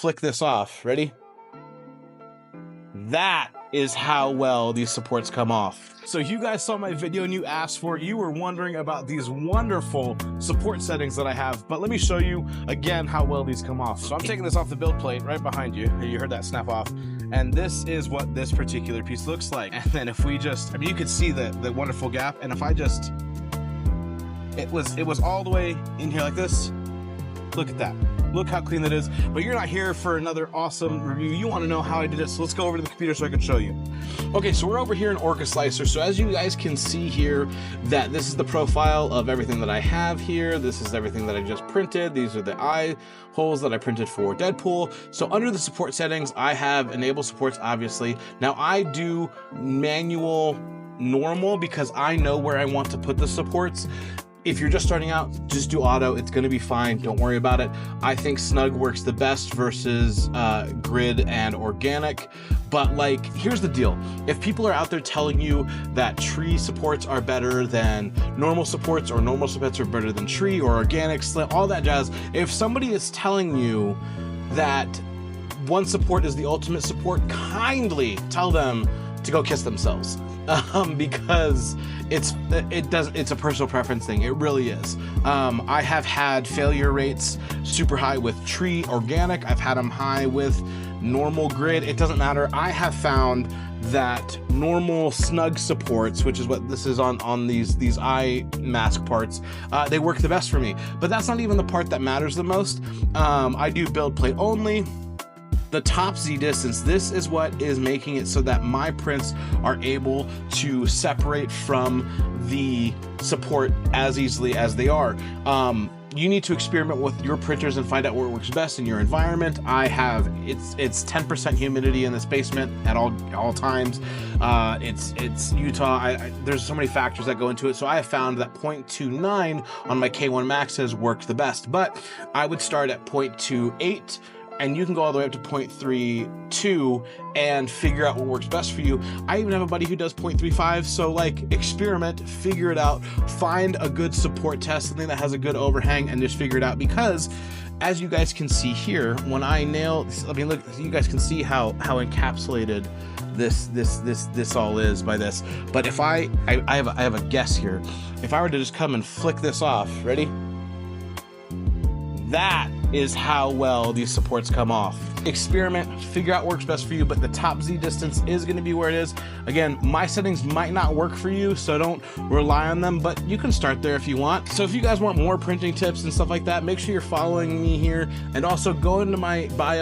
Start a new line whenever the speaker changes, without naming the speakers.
flick this off. Ready? That is how well these supports come off. So you guys saw my video and you asked for it. You were wondering about these wonderful support settings that I have, but let me show you again how well these come off. So I'm taking this off the build plate right behind you. You heard that snap off. And this is what this particular piece looks like. And then if we just, I mean, you could see the wonderful gap. And if I just, it was all the way in here like this. Look at that. Look how clean that is. But you're not here for another awesome review. You want to know how I did it. So let's go over to the computer so I can show you. Okay, so we're over here in Orca Slicer. So as you guys can see here, that this is the profile of everything that I have here. This is everything that I just printed. These are the eye holes that I printed for Deadpool. So under the support settings, I have enable supports, obviously. Now I do manual normal because I know where I want to put the supports. If you're just starting out, just do auto. It's going to be fine. Don't worry about it. I think snug works the best versus grid and organic. But like, here's the deal. If people are out there telling you that tree supports are better than normal supports, or normal supports are better than tree or organic, all that jazz, if somebody is telling you that one support is the ultimate support, kindly tell them to go kiss themselves. Because it's a personal preference thing. It really is. I have had failure rates super high with tree organic. I've had them high with normal grid. It doesn't matter. I have found that normal snug supports, which is what this is on these eye mask parts, they work the best for me. But that's not even the part that matters the most. I do build plate only. The top Z distance, this is what is making it so that my prints are able to separate from the support as easily as they are. You need to experiment with your printers and find out where it works best in your environment. I have, it's 10% humidity in this basement at all times. It's Utah. There's so many factors that go into it. So I have found that 0.29 on my K1 Max has worked the best, but I would start at 0.28. And you can go all the way up to 0.32 and figure out what works best for you. I even have a buddy who does 0.35. So like, experiment, figure it out, find a good support test, something that has a good overhang, and just figure it out. Because as you guys can see here, when I nail, I mean, look, you guys can see how encapsulated this all is by this. But if I have a guess here. If I were to just come and flick this off, ready? That is how well these supports come off. Experiment, figure out what works best for you, but the top Z distance is going to be where it is. Again, my settings might not work for you, so don't rely on them, but you can start there if you want. So if you guys want more printing tips and stuff like that, make sure you're following me here, and also go into my bio.